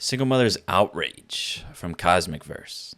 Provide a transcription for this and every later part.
Single mother's outrage from Cosmic Verse.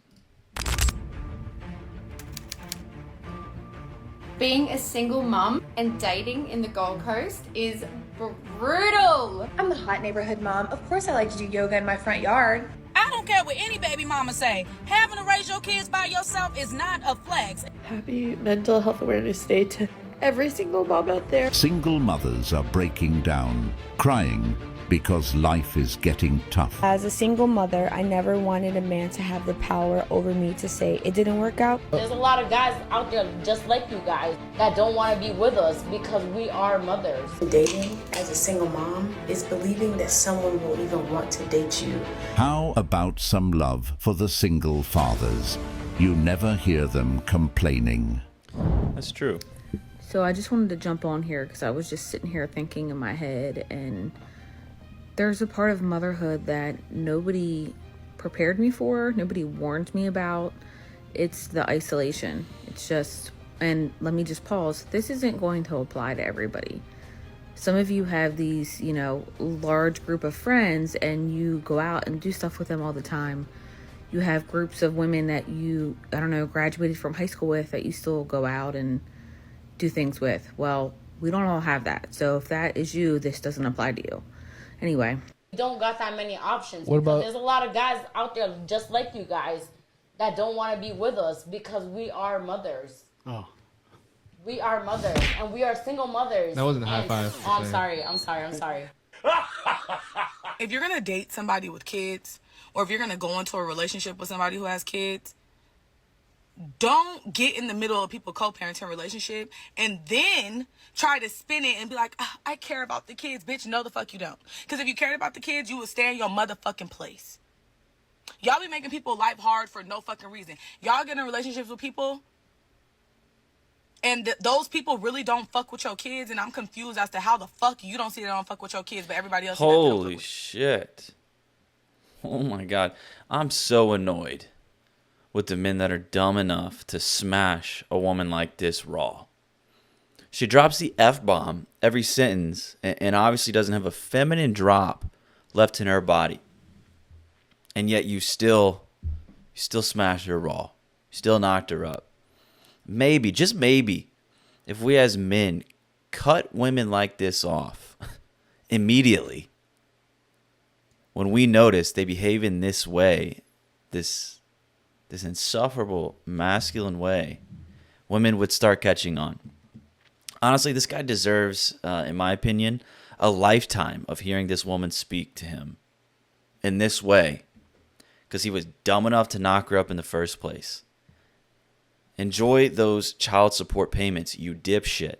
Being a single mum and dating in the Gold Coast is brutal. I'm the hot neighborhood mom. Of course I like to do yoga in my front yard. I don't care what any baby mama say. Having to raise your kids by yourself is not a flex. Happy Mental Health Awareness Day to every single mom out there. Single mothers are breaking down, crying because life is getting tough. As a single mother, I never wanted a man to have the power over me to say it didn't work out. There's a lot of guys out there just like you guys that don't want to be with us because we are mothers. Dating as a single mom is believing that someone will even want to date you. How about some love for the single fathers? You never hear them complaining. That's true. So I just wanted to jump on here because I was just sitting here thinking in my head, and there's a part of motherhood that nobody prepared me for, nobody warned me about. It's the isolation. It's just, and let me just pause, this isn't going to apply to everybody. Some of you have these, large group of friends and you go out and do stuff with them all the time. You have groups of women that you, graduated from high school with that you still go out and do things with. Well, we don't all have that. So if that is you, this doesn't apply to you. Anyway. We don't got that many options. What about? There's a lot of guys out there just like you guys that don't want to be with us because we are mothers. Oh. We are mothers, and we are single mothers. That wasn't a high five. Oh, I'm sorry. If you're going to date somebody with kids, or if you're going to go into a relationship with somebody who has kids, don't get in the middle of people co-parenting relationship and then try to spin it and be like, I care about the kids. Bitch, no the fuck you don't. Because if you cared about the kids, you would stay in your motherfucking place. Y'all be making people life hard for no fucking reason. Y'all get in relationships with people and those people really don't fuck with your kids, and I'm confused as to how the fuck you don't see they don't fuck with your kids, but everybody else. Holy shit. Oh my God. I'm so annoyed with the men that are dumb enough to smash a woman like this raw. She drops the F-bomb every sentence and obviously doesn't have a feminine drop left in her body. And yet you still smashed her raw. You still knocked her up. Maybe, just maybe, if we as men cut women like this off immediately when we notice they behave in this way, this insufferable masculine way, women would start catching on. Honestly, this guy deserves, in my opinion, a lifetime of hearing this woman speak to him in this way because he was dumb enough to knock her up in the first place. Enjoy those child support payments, you dipshit.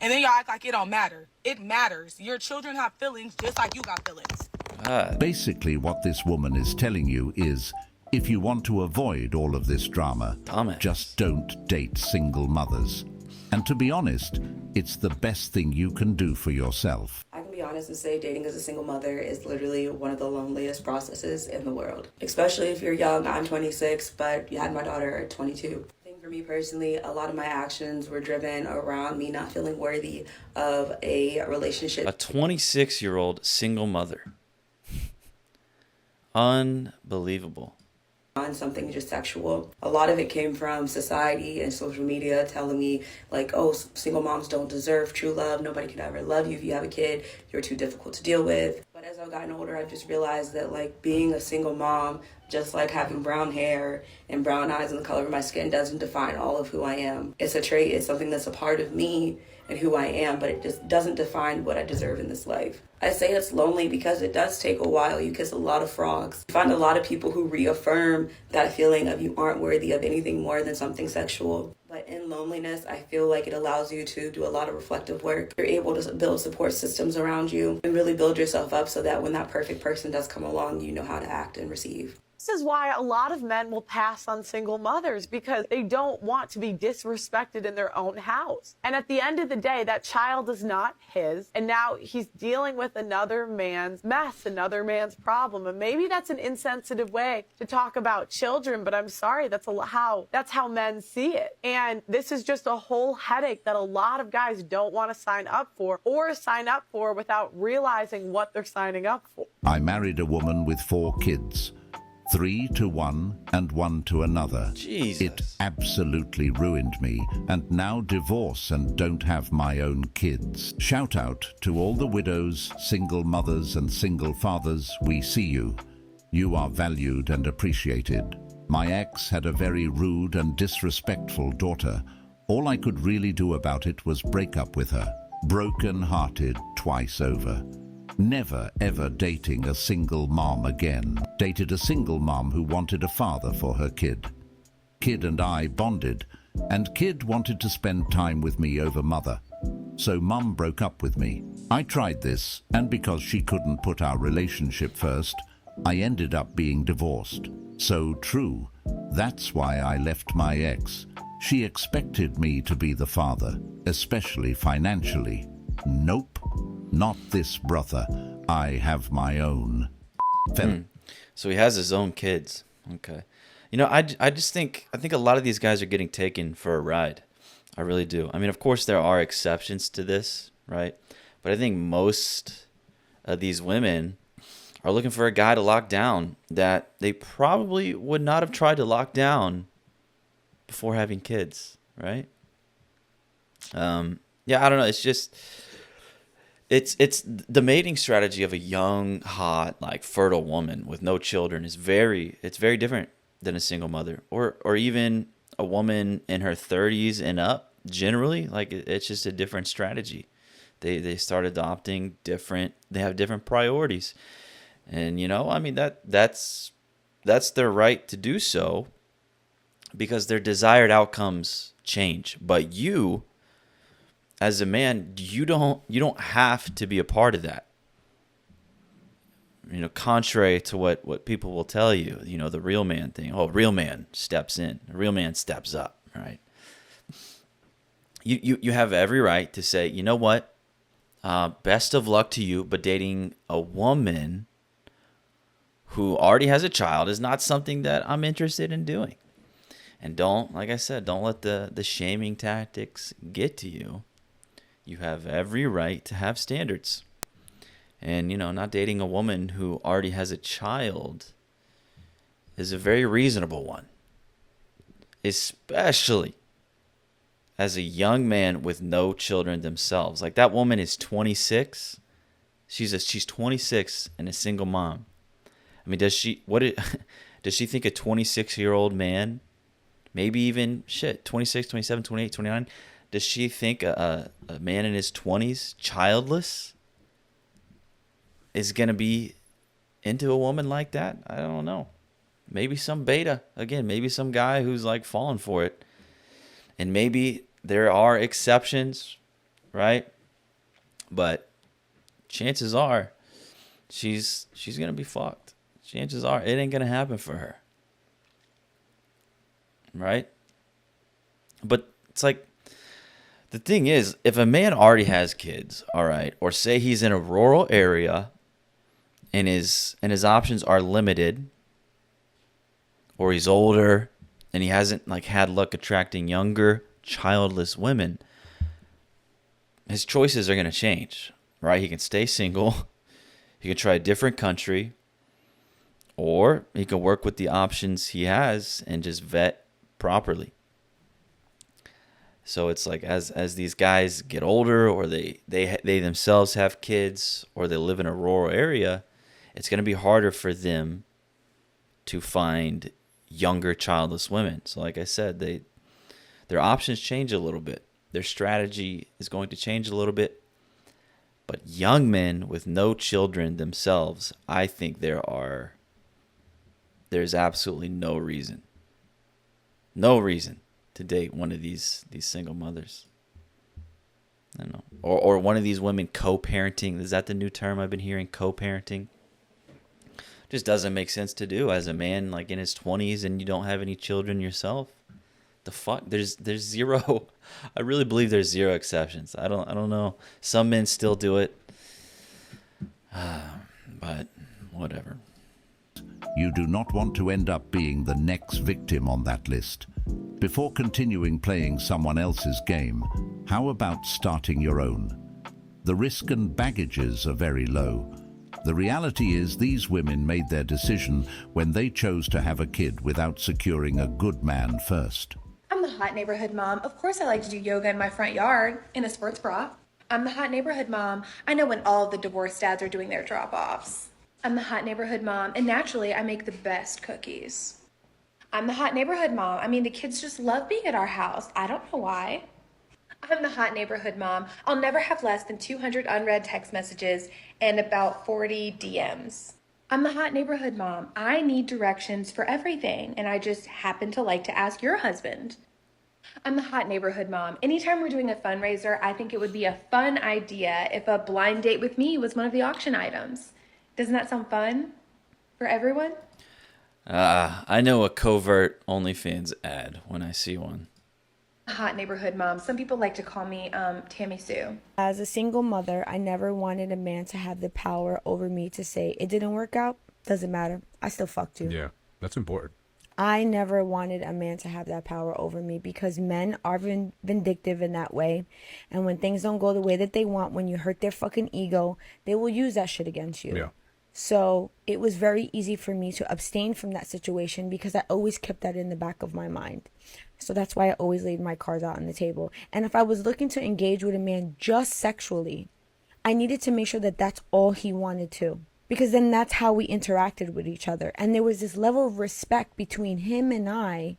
And then y'all act like it don't matter. It matters. Your children have feelings just like you got feelings. Basically, what this woman is telling you is, if you want to avoid all of this drama, just don't date single mothers. And to be honest, it's the best thing you can do for yourself. I can be honest and say dating as a single mother is literally one of the loneliest processes in the world. Especially if you're young. I'm 26, but you had my daughter at 22. I think for me personally, a lot of my actions were driven around me not feeling worthy of a relationship. A 26-year-old single mother. Unbelievable. On something just sexual. A lot of it came from society and social media telling me like, oh, single moms don't deserve true love. Nobody can ever love you if you have a kid. You're too difficult to deal with. But as I've gotten older, I've just realized that like being a single mom, just like having brown hair and brown eyes and the color of my skin doesn't define all of who I am. It's a trait. It's something that's a part of me and who I am, but it just doesn't define what I deserve in this life. I say it's lonely because it does take a while. You kiss a lot of frogs. You find a lot of people who reaffirm that feeling of you aren't worthy of anything more than something sexual. But in loneliness, I feel like it allows you to do a lot of reflective work. You're able to build support systems around you and really build yourself up so that when that perfect person does come along, you know how to act and receive. This is why a lot of men will pass on single mothers, because they don't want to be disrespected in their own house. And at the end of the day, that child is not his. And now he's dealing with another man's mess, another man's problem. And maybe that's an insensitive way to talk about children, but I'm sorry, that's how men see it. And this is just a whole headache that a lot of guys don't want to sign up for, or sign up for without realizing what they're signing up for. I married a woman with 4 kids, 3 to one and 1 to another. Jesus. It absolutely ruined me, and now divorce and don't have my own kids. Shout out to all the widows, single mothers and single fathers. We see you. You are valued and appreciated. My ex had a very rude and disrespectful daughter. All I could really do about it was break up with her. Broken-hearted twice over. Never ever dating a single mom again. Dated a single mom who wanted a father for her kid. Kid and I bonded, and kid wanted to spend time with me over mother. So mum broke up with me. I tried this, and because she couldn't put our relationship first, I ended up being divorced. So true. That's why I left my ex. She expected me to be the father, especially financially. Nope. Not this brother. I have my own. So he has his own kids. Okay. You know, I think a lot of these guys are getting taken for a ride. I really do. I mean, of course, there are exceptions to this, right? But I think most of these women are looking for a guy to lock down that they probably would not have tried to lock down before having kids, right? Yeah, I don't know. It's just... It's the mating strategy of a young, hot, like fertile woman with no children is very different than a single mother or even a woman in her 30s and up. Generally, like it's just a different strategy. They start adopting different. They have different priorities, and you know, I mean that's their right to do so because their desired outcomes change. But you, as a man, you don't have to be a part of that. You know, contrary to what people will tell you, you know, the real man thing. Oh, real man steps in. A real man steps up, right? You have every right to say, you know what? Best of luck to you, but dating a woman who already has a child is not something that I'm interested in doing. And don't, like I said, don't let the shaming tactics get to you. You have every right to have standards. And, you know, not dating a woman who already has a child is a very reasonable one. Especially as a young man with no children themselves. Like that woman is 26. She's 26 and a single mom. I mean, does she think a 26-year-old man, maybe even 26, 27, 28, 29, does she think a man in his 20s, childless, is going to be into a woman like that? I don't know. Maybe some beta. Again, maybe some guy who's like falling for it. And maybe there are exceptions, right? But chances are she's going to be fucked. Chances are it ain't going to happen for her. Right? But it's like, the thing is, if a man already has kids, all right, or say he's in a rural area and his options are limited, or he's older and he hasn't like had luck attracting younger childless women, his choices are going to change, right? He can stay single, he can try a different country, or he can work with the options he has and just vet properly. So it's like as these guys get older, or they themselves have kids, or they live in a rural area, it's going to be harder for them to find younger childless women. So like I said, their options change a little bit. Their strategy is going to change a little bit. But young men with no children themselves, I think there's absolutely no reason to date one of these single mothers. I don't know. Or one of these women co-parenting. Is that the new term I've been hearing? Co-parenting. Just doesn't make sense to do as a man like in his 20s and you don't have any children yourself. The fuck? There's zero. I really believe there's zero exceptions. I don't know. Some men still do it. But whatever. You do not want to end up being the next victim on that list. Before continuing playing someone else's game, how about starting your own? The risk and baggages are very low. The reality is these women made their decision when they chose to have a kid without securing a good man first. I'm the hot neighborhood mom. Of course I like to do yoga in my front yard in a sports bra. I'm the hot neighborhood mom. I know when all of the divorced dads are doing their drop-offs. I'm the hot neighborhood mom, and naturally I make the best cookies. I'm the hot neighborhood mom. I mean, the kids just love being at our house. I don't know why. I'm the hot neighborhood mom. I'll never have less than 200 unread text messages and about 40 DMs. I'm the hot neighborhood mom. I need directions for everything, and I just happen to like to ask your husband. I'm the hot neighborhood mom. Anytime we're doing a fundraiser, I think it would be a fun idea if a blind date with me was one of the auction items. Doesn't that sound fun for everyone? I know a covert OnlyFans ad when I see one. Hot neighborhood mom. Some people like to call me Tammy Sue. As a single mother, I never wanted a man to have the power over me to say, it didn't work out, doesn't matter, I still fucked you. Yeah, that's important. I never wanted a man to have that power over me because men are vindictive in that way. And when things don't go the way that they want, when you hurt their fucking ego, they will use that shit against you. Yeah. So it was very easy for me to abstain from that situation because I always kept that in the back of my mind. So that's why I always laid my cards out on the table. And if I was looking to engage with a man just sexually, I needed to make sure that that's all he wanted to. Because then that's how we interacted with each other. And there was this level of respect between him and I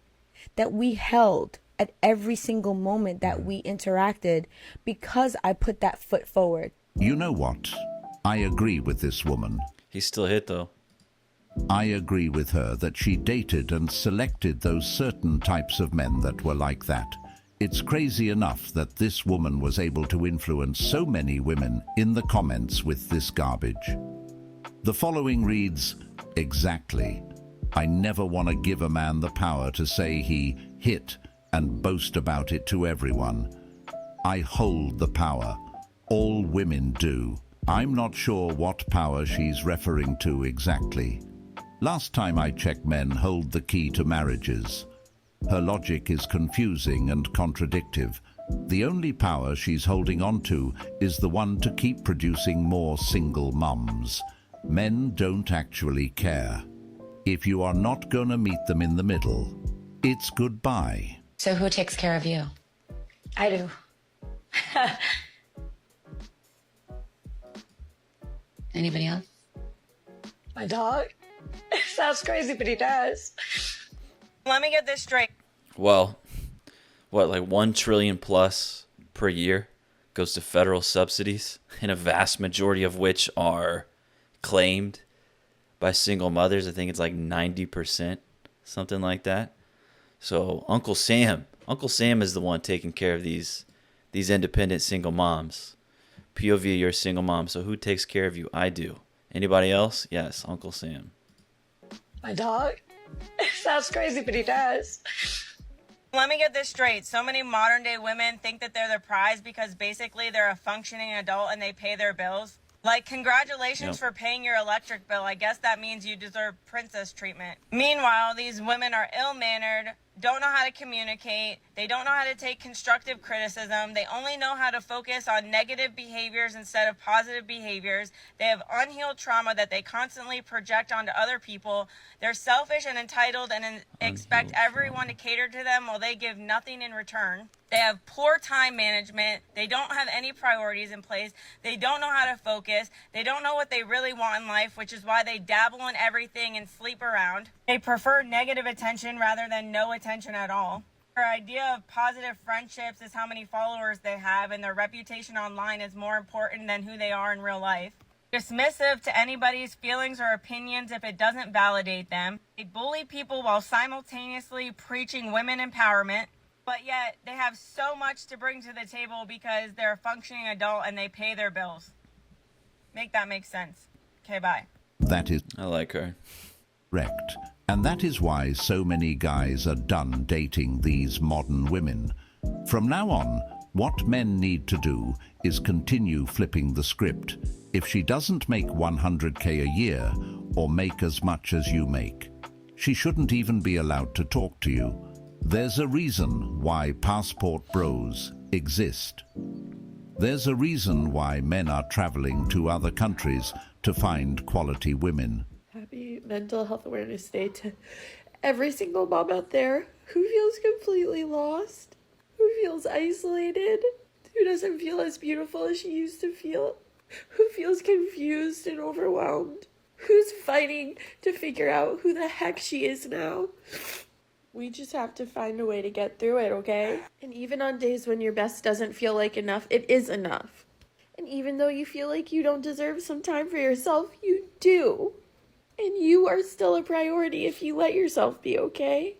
that we held at every single moment that we interacted because I put that foot forward. You know what? I agree with this woman. He's still hit, though. I agree with her that she dated and selected those certain types of men that were like that. It's crazy enough that this woman was able to influence so many women in the comments with this garbage. The following reads, exactly. I never want to give a man the power to say he hit and boast about it to everyone. I hold the power. All women do. I'm not sure what power she's referring to exactly. Last time I checked, men hold the key to marriages. Her logic is confusing and contradictive. The only power she's holding on to is the one to keep producing more single mums. Men don't actually care. If you are not gonna meet them in the middle, it's goodbye. So who takes care of you? I do. Anybody else? My dog? It sounds crazy, but he does. Let me get this straight. Well, what, like 1 trillion plus per year goes to federal subsidies, and a vast majority of which are claimed by single mothers. I think it's like 90%, something like that. So Uncle Sam is the one taking care of these independent single moms. POV, you're a single mom, so who takes care of you? I do. Anybody else? Yes, Uncle Sam. My dog? It sounds crazy, but he does. Let me get this straight. So many modern day women think that they're the prize because basically they're a functioning adult and they pay their bills. Like, congratulations for paying your electric bill. I guess that means you deserve princess treatment. Meanwhile, these women are ill-mannered, don't know how to communicate, they don't know how to take constructive criticism, they only know how to focus on negative behaviors instead of positive behaviors, they have unhealed trauma that they constantly project onto other people, they're selfish and entitled and expect everyone to cater to them while they give nothing in return. They have poor time management, they don't have any priorities in place, they don't know how to focus, they don't know what they really want in life, which is why they dabble in everything and sleep around. They prefer negative attention rather than no attention at all. Their idea of positive friendships is how many followers they have, and their reputation online is more important than who they are in real life. Dismissive to anybody's feelings or opinions if it doesn't validate them. They bully people while simultaneously preaching women empowerment. But yet, they have so much to bring to the table because they're a functioning adult and they pay their bills. Make that make sense. Okay, bye. That is... I like her. Correct. And that is why so many guys are done dating these modern women. From now on, what men need to do is continue flipping the script. If she doesn't make 100K a year, or make as much as you make, she shouldn't even be allowed to talk to you. There's a reason why passport bros exist. There's a reason why men are traveling to other countries to find quality women. Happy Mental Health Awareness Day to every single mom out there who feels completely lost, who feels isolated, who doesn't feel as beautiful as she used to feel, who feels confused and overwhelmed, who's fighting to figure out who the heck she is now. We just have to find a way to get through it, okay? And even on days when your best doesn't feel like enough, it is enough. And even though you feel like you don't deserve some time for yourself, you do. And you are still a priority if you let yourself be, okay?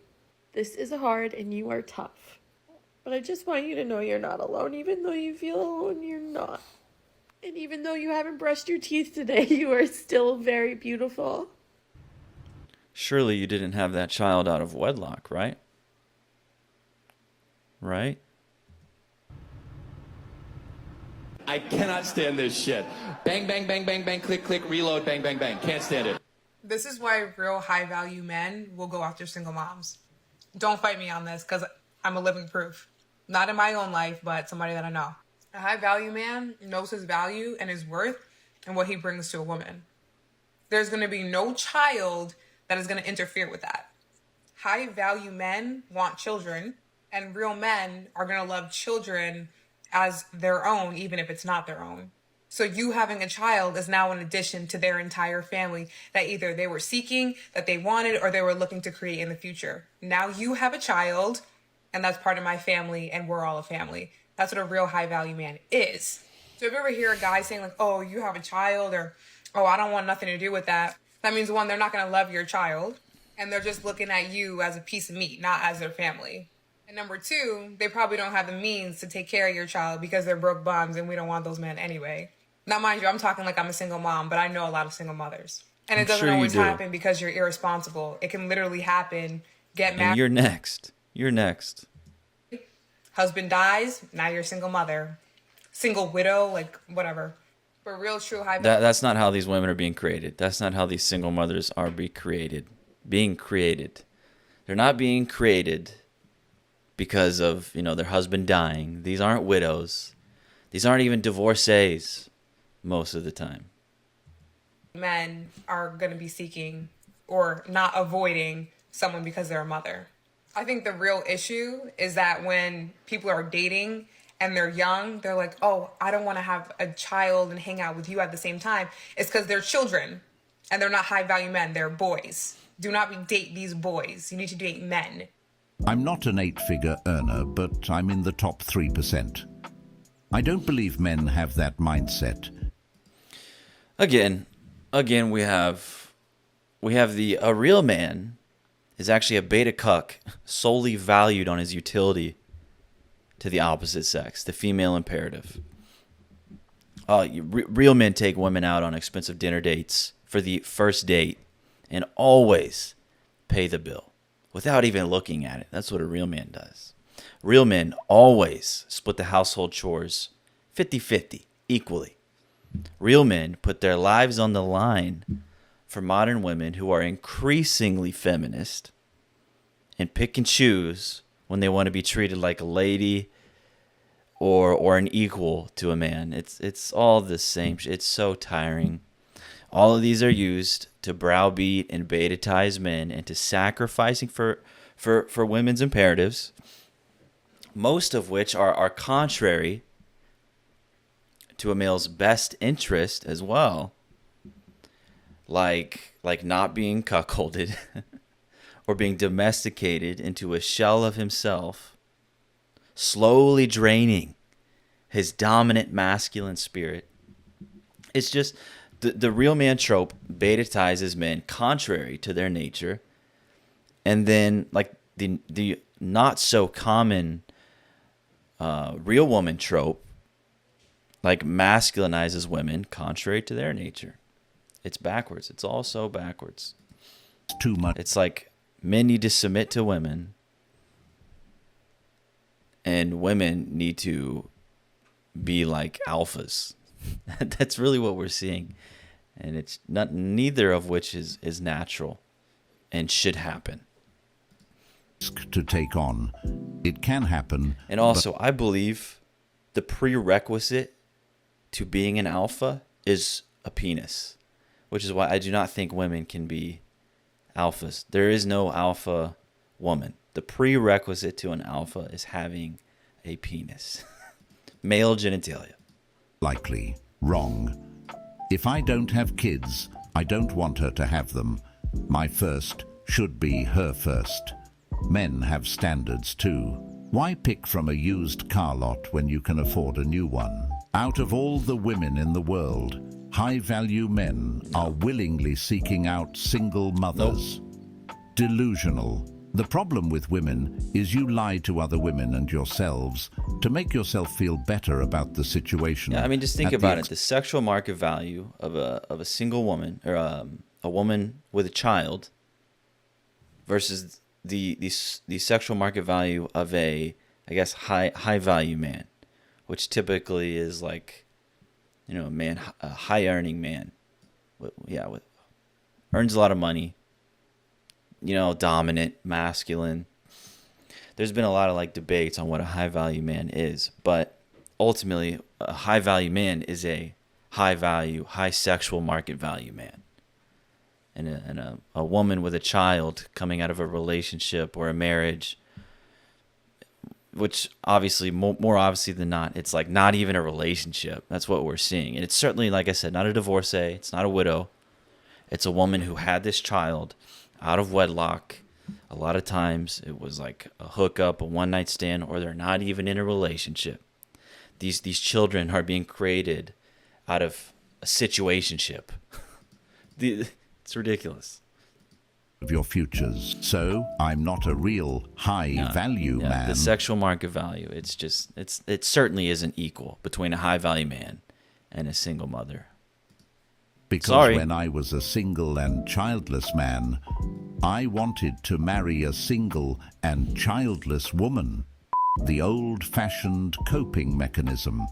This is hard and you are tough. But I just want you to know you're not alone. Even though you feel alone, you're not. And even though you haven't brushed your teeth today, you are still very beautiful. Surely you didn't have that child out of wedlock, right? Right? I cannot stand this shit. Bang, bang, bang, bang, bang, click, click, reload, bang, bang, bang. Can't stand it. This is why real high value men will go after single moms. Don't fight me on this because I'm a living proof. Not in my own life, but somebody that I know. A high value man knows his value and his worth and what he brings to a woman. There's going to be no child that is going to interfere with that. High value men want children, and real men are going to love children as their own, even if it's not their own. So you having a child is now an addition to their entire family that either they were seeking, that they wanted, or they were looking to create in the future. Now you have a child, and that's part of my family, and we're all a family. That's what a real high value man is. So if you ever hear a guy saying like, oh, you have a child, or, oh, I don't want nothing to do with that, that means one, they're not going to love your child, and they're just looking at you as a piece of meat, not as their family. And number two, they probably don't have the means to take care of your child because they're broke bums and we don't want those men anyway. Now, mind you, I'm talking like I'm a single mom, but I know a lot of single mothers. And it doesn't always happen because you're irresponsible. It can literally happen. Get married. And you're next. You're next. Husband dies, now you're a single mother. Single widow, like whatever. But real true high... That's not how these women are being created. That's not how these single mothers are being created. They're not being created because of, their husband dying. These aren't widows. These aren't even divorcees most of the time. Men are going to be seeking or not avoiding someone because they're a mother. I think the real issue is that when people are dating and they're young, they're like, oh, I don't want to have a child and hang out with you at the same time. It's because they're children and they're not high value men. They're boys. Do not date these boys. You need to date men. I'm not an 8-figure earner, but I'm in the top 3%. I don't believe men have that mindset. Again, we have a real man is actually a beta cuck solely valued on his utility to the opposite sex, the female imperative. Real men take women out on expensive dinner dates for the first date and always pay the bill without even looking at it. That's what a real man does. Real men always split the household chores 50-50, equally. Real men put their lives on the line for modern women who are increasingly feminist and pick and choose when they want to be treated like a lady or an equal to a man. It's all the same. It's so tiring. All of these are used to browbeat and beta-tize men into sacrificing for women's imperatives, most of which are contrary to a male's best interest as well, like not being cuckolded or being domesticated into a shell of himself, slowly draining his dominant masculine spirit. It's just the real man trope beta-tizes men contrary to their nature, and then like the not so common real woman trope like masculinizes women contrary to their nature. It's backwards. It's all so backwards. Too much. It's like men need to submit to women and women need to be like alphas. That's really what we're seeing. And it's not, neither of which is natural and should happen. To take on. It can happen. And also, I believe the prerequisite to being an alpha is a penis. which is why I do not think women can be alphas. There is no alpha woman. The prerequisite to an alpha is having a penis. Male genitalia. Likely wrong. If I don't have kids, I don't want her to have them. My first should be her first. Men have standards too. Why pick from a used car lot when you can afford a new one? Out of all the women in the world, high-value men are willingly seeking out single mothers. Delusional. The problem with women is you lie to other women and yourselves to make yourself feel better about the situation. Yeah, I mean, just think about it. The sexual market value of a single woman, or a woman with a child, versus the sexual market value of a, I guess, high value man, which typically is like, you know, a high earning man, earns a lot of money, you know, dominant, masculine. There's been a lot of like debates on what a high value man is, but ultimately a high value man is a high value, high sexual market value man. And a woman with a child coming out of a relationship or a marriage, which obviously, more obviously than not, it's like not even a relationship. That's what we're seeing. And it's certainly, like I said, not a divorcee. It's not a widow. It's a woman who had this child out of wedlock. A lot of times it was like a hookup, a one-night stand, or they're not even in a relationship. These children are being created out of a situationship. It's ridiculous. Of your futures. So I'm not a real high value man. The sexual market value, it certainly isn't equal between a high value man and a single mother. Because when I was a single and childless man, I wanted to marry a single and childless woman. The old-fashioned coping mechanism.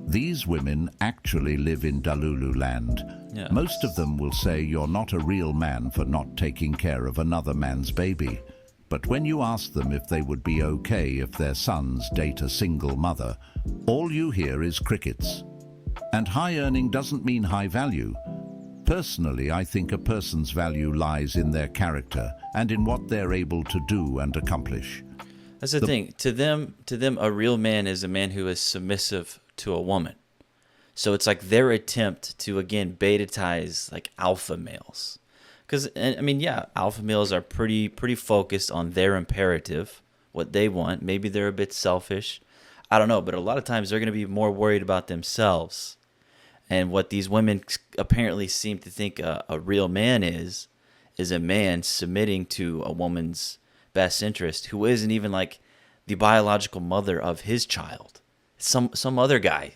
These women actually live in Dalulu land. Yeah. Most of them will say you're not a real man for not taking care of another man's baby. But when you ask them if they would be okay if their sons date a single mother, all you hear is crickets. And high earning doesn't mean high value. Personally, I think a person's value lies in their character and in what they're able to do and accomplish. That's the thing. To them, a real man is a man who is submissive to a woman. So it's like their attempt to, again, beta-tize like alpha males. Because, I mean, yeah, alpha males are pretty focused on their imperative, what they want. Maybe they're a bit selfish. I don't know. But a lot of times they're going to be more worried about themselves. And what these women apparently seem to think a real man is a man submitting to a woman's best interest who isn't even like the biological mother of his child. Some other guy.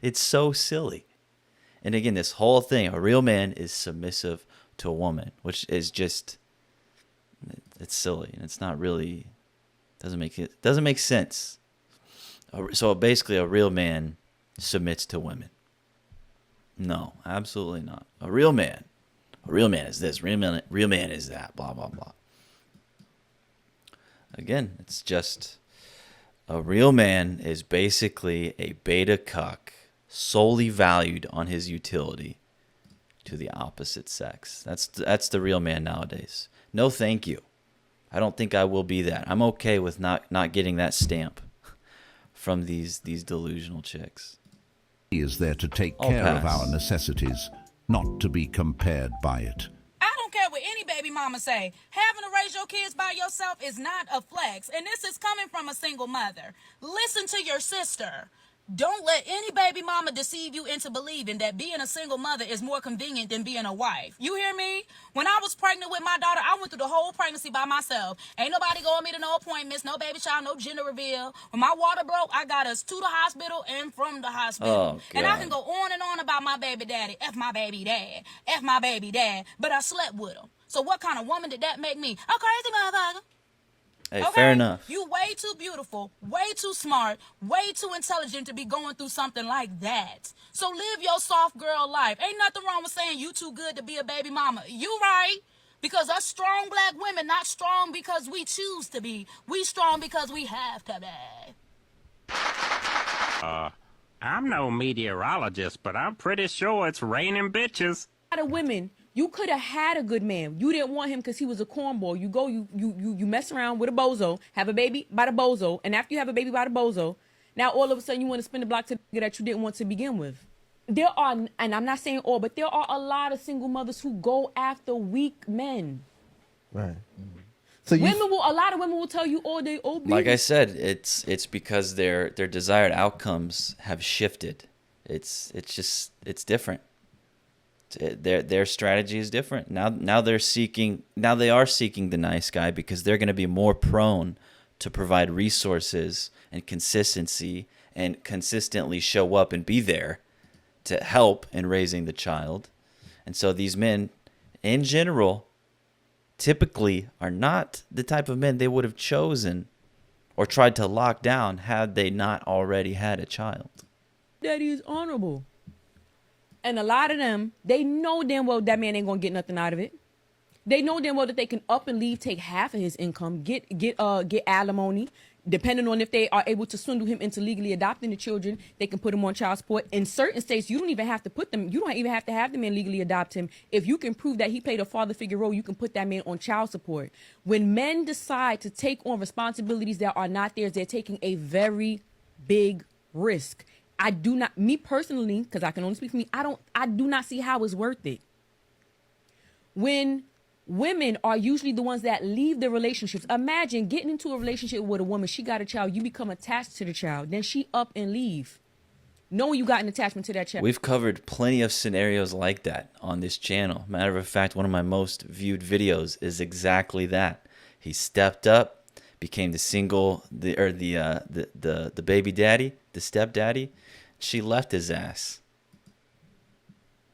It's so silly. And again, this whole thing, a real man is submissive to a woman, which is just, it's silly. And it's not really, doesn't make sense. So basically a real man submits to women. No, absolutely not. A real man is this, real man is that, blah, blah, blah. Again, it's just, a real man is basically a beta cuck, solely valued on his utility to the opposite sex. That's the real man nowadays. No, thank you. I don't think I will be that. I'm okay with not getting that stamp from these delusional chicks. He is there to take care of our necessities, not to be compared by it. I don't care what any baby mama say. Having to raise your kids by yourself is not a flex. And this is coming from a single mother. Listen to your sister. Don't let any baby mama deceive you into believing that being a single mother is more convenient than being a wife. You hear me? When I was pregnant with my daughter, I went through the whole pregnancy by myself. Ain't nobody going me to no appointments, no baby shower, no gender reveal. When my water broke, I got us to the hospital and from the hospital. Oh, and I can go on and on about my baby daddy. F my baby dad. F my baby dad. But I slept with him. So what kind of woman did that make me? A crazy motherfucker. Hey, okay? Fair enough. You way too beautiful, way too smart, way too intelligent to be going through something like that. So live your soft girl life. Ain't nothing wrong with saying you too good to be a baby mama. You right. Because us strong black women not strong because we choose to be. We strong because we have to be. I'm no meteorologist, but I'm pretty sure it's raining bitches. A lot of women, you could have had a good man. You didn't want him because he was a cornball. You go, you mess around with a bozo, have a baby by the bozo, and after you have a baby by the bozo, now all of a sudden you want to spin the block to the nigga that you didn't want to begin with. There are, and I'm not saying all, but there are a lot of single mothers who go after weak men. Right. So a lot of women will tell you, oh, they obese. Like I said, it's because their desired outcomes have shifted. It's different. Their strategy is different. Now they are seeking the nice guy because they're going to be more prone to provide resources and consistency and consistently show up and be there to help in raising the child. And so these men, in general, typically are not the type of men they would have chosen or tried to lock down had they not already had a child. Daddy is honorable. And a lot of them, they know damn well that man ain't gonna get nothing out of it. They know damn well that they can up and leave, take half of his income, get alimony, depending on if they are able to swindle him into legally adopting the children. They can put him on child support. In certain states, you don't even have to have the man legally adopt him. If you can prove that he played a father figure role, you can put that man on child support. When men decide to take on responsibilities that are not theirs, they're taking a very big risk. I do not, me personally, because I can only speak for me, I do not see how it's worth it. When women are usually the ones that leave the relationships. Imagine getting into a relationship with a woman, she got a child, you become attached to the child, then she up and leave, knowing you got an attachment to that child. We've covered plenty of scenarios like that on this channel. Matter of fact, one of my most viewed videos is exactly that. He stepped up, became the baby daddy, the stepdaddy. She left his ass.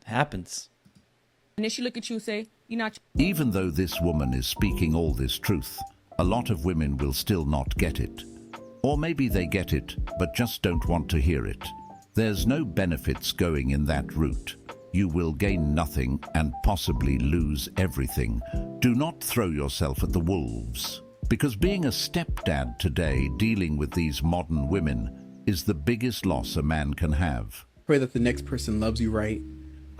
Happens. And then she look at you and say, you're not. Even though this woman is speaking all this truth, a lot of women will still not get it. Or maybe they get it, but just don't want to hear it. There's no benefits going in that route. You will gain nothing and possibly lose everything. Do not throw yourself at the wolves. Because being a stepdad today, dealing with these modern women, is the biggest loss a man can have. Pray that the next person loves you right.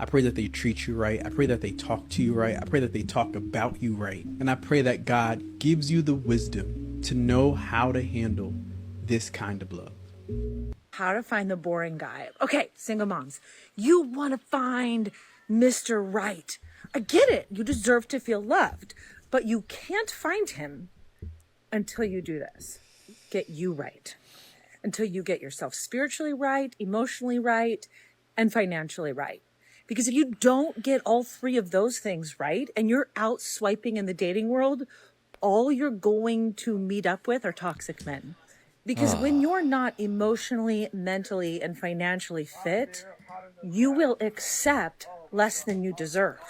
I pray that they treat you right. I pray that they talk to you right. I pray that they talk about you right. And I pray that God gives you the wisdom to know how to handle this kind of love. How to find the boring guy. Okay, single moms, you want to find Mr. Right. I get it. You deserve to feel loved, but you can't find him until you do this. Get you right. Until you get yourself spiritually right, emotionally right, and financially right. Because if you don't get all three of those things right, and you're out swiping in the dating world, all you're going to meet up with are toxic men. Because when you're not emotionally, mentally, and financially fit, you will accept less than you deserve.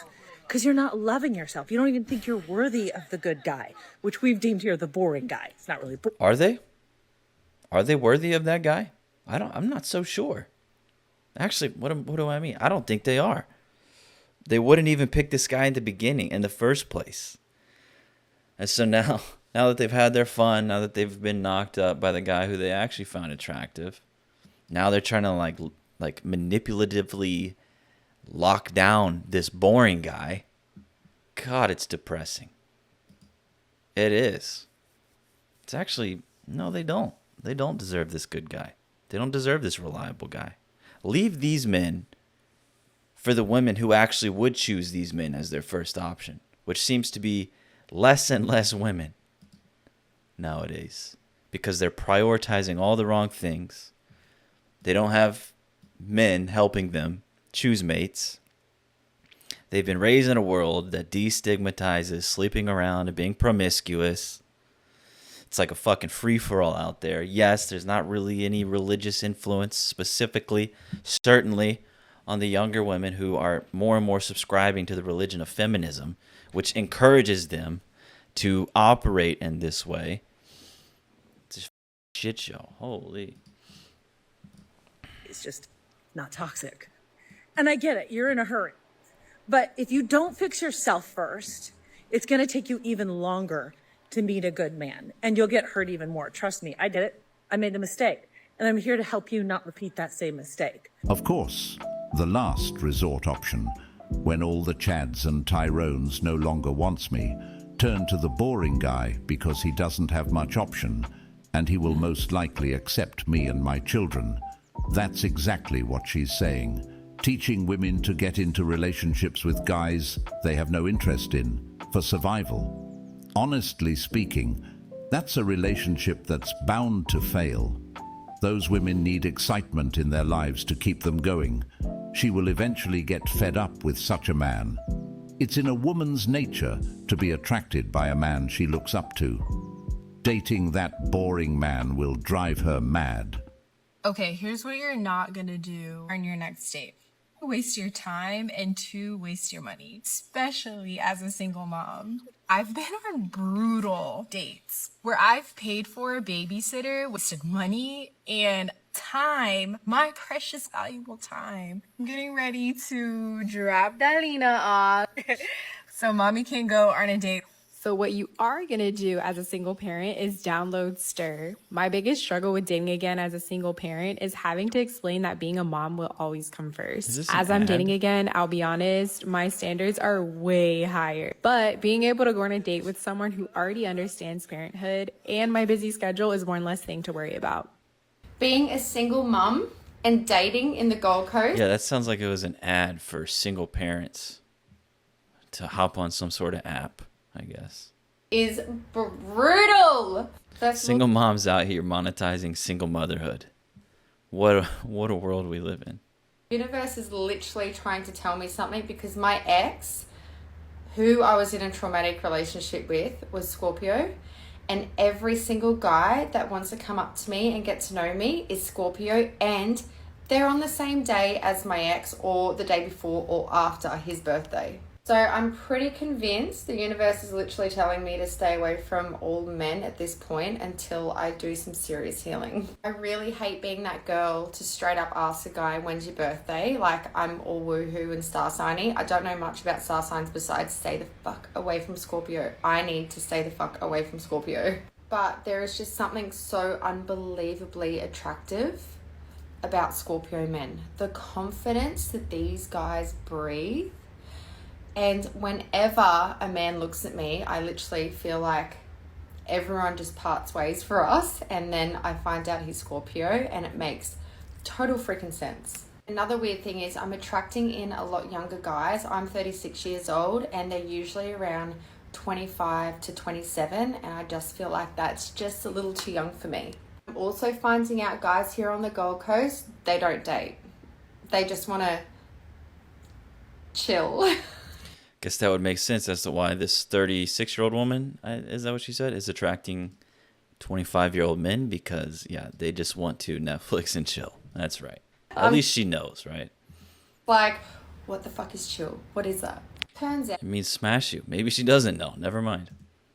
Because you're not loving yourself. You don't even think you're worthy of the good guy, which we've deemed here the boring guy. It's not really boring. Are they? Are they worthy of that guy? I'm not so sure. Actually, what do I mean? I don't think they are. They wouldn't even pick this guy in the beginning, in the first place. And so now that they've had their fun, now that they've been knocked up by the guy who they actually found attractive, now they're trying to like manipulatively lock down this boring guy. God, it's depressing. It is. It's actually, no, they don't. They don't deserve this good guy. They don't deserve this reliable guy. Leave these men for the women who actually would choose these men as their first option, which seems to be less and less women nowadays because they're prioritizing all the wrong things. They don't have men helping them choose mates. They've been raised in a world that destigmatizes sleeping around and being promiscuous. It's like a fucking free-for-all out there. Yes, there's not really any religious influence specifically, certainly, on the younger women who are more and more subscribing to the religion of feminism, which encourages them to operate in this way. It's a shit show. Holy. It's just not toxic. And I get it. You're in a hurry. But if you don't fix yourself first, it's going to take you even longer to meet a good man, and you'll get hurt even more. Trust me, I did it. I made a mistake, and I'm here to help you not repeat that same mistake. Of course, the last resort option, When all the Chads and Tyrones no longer wants me, turn to the boring guy because he doesn't have much option, and he will most likely accept me and my children. That's exactly what she's saying. Teaching women to get into relationships with guys they have no interest in, for survival. Honestly speaking, that's a relationship that's bound to fail. Those women need excitement in their lives to keep them going. She will eventually get fed up with such a man. It's in a woman's nature to be attracted by a man she looks up to. Dating that boring man will drive her mad. Okay, here's what you're not gonna do on your next date. Waste your time, and 2, waste your money, especially as a single mom. I've been on brutal dates where I've paid for a babysitter, wasted money and time, my precious valuable time. I'm getting ready to drop Dalina off so mommy can go on a date. So what you are going to do as a single parent is download Stir. My biggest struggle with dating again as a single parent is having to explain that being a mom will always come first. As I'm dating again, I'll be honest, my standards are way higher. But being able to go on a date with someone who already understands parenthood and my busy schedule is one less thing to worry about. Being a single mom and dating in the Gold Coast. Yeah, that sounds like it was an ad for single parents to hop on some sort of app, I guess. Is brutal. Single moms out here monetizing single motherhood. What a world we live in. The universe is literally trying to tell me something because my ex, who I was in a traumatic relationship with, was Scorpio. And every single guy that wants to come up to me and get to know me is Scorpio. And they're on the same day as my ex or the day before or after his birthday. So I'm pretty convinced the universe is literally telling me to stay away from all men at this point until I do some serious healing. I really hate being that girl to straight up ask a guy, when's your birthday? Like I'm all woohoo and star signy. I don't know much about star signs besides stay the fuck away from Scorpio. I need to stay the fuck away from Scorpio. But there is just something so unbelievably attractive about Scorpio men. The confidence that these guys breathe. And whenever a man looks at me, I literally feel like everyone just parts ways for us. And then I find out he's Scorpio and it makes total freaking sense. Another weird thing is I'm attracting in a lot younger guys. I'm 36 years old and they're usually around 25 to 27. And I just feel like that's just a little too young for me. I'm also finding out guys here on the Gold Coast, they don't date. They just want to chill. Guess that would make sense as to why this 36-year-old woman, is that what she said, is attracting 25-year-old men because, yeah, they just want to Netflix and chill. That's right. At least she knows, right? Like, what the fuck is chill? What is that? Turns out It means smash you. Maybe she doesn't know. Never mind.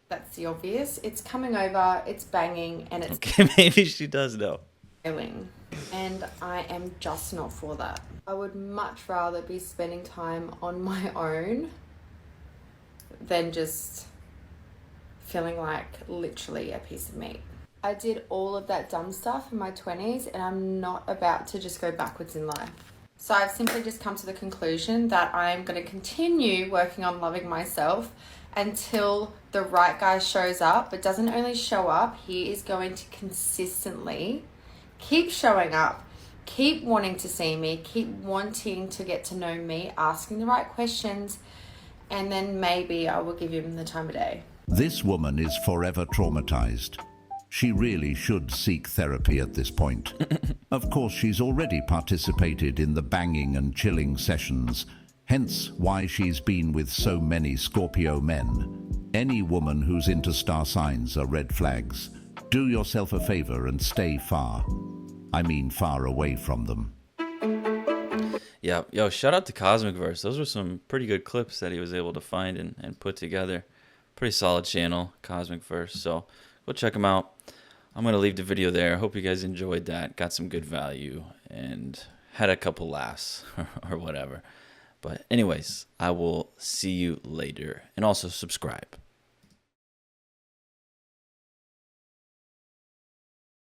that's the obvious. It's coming over, it's banging, and it's Okay, maybe she does know. failing. And I am just not for that. I would much rather be spending time on my own than just feeling like literally a piece of meat. I did all of that dumb stuff in my 20s and I'm not about to just go backwards in life. So I've simply just come to the conclusion that I'm going to continue working on loving myself until the right guy shows up, but doesn't only show up, he is going to consistently keep showing up, keep wanting to see me, keep wanting to get to know me, asking the right questions, and then maybe I will give him the time of day. This woman is forever traumatized. She really should seek therapy at this point. Of course, she's already participated in the banging and chilling sessions, hence why she's been with so many Scorpio men. Any woman who's into star signs are red flags. Do yourself a favor and stay far. I mean far away from them. Yeah, yo, shout out to Cosmic Verse. Those were some pretty good clips that he was able to find and put together. Pretty solid channel, Cosmic Verse. So go check him out. I'm going to leave the video there. Hope you guys enjoyed that. Got some good value and had a couple laughs or whatever. But anyways, I will see you later. And also subscribe.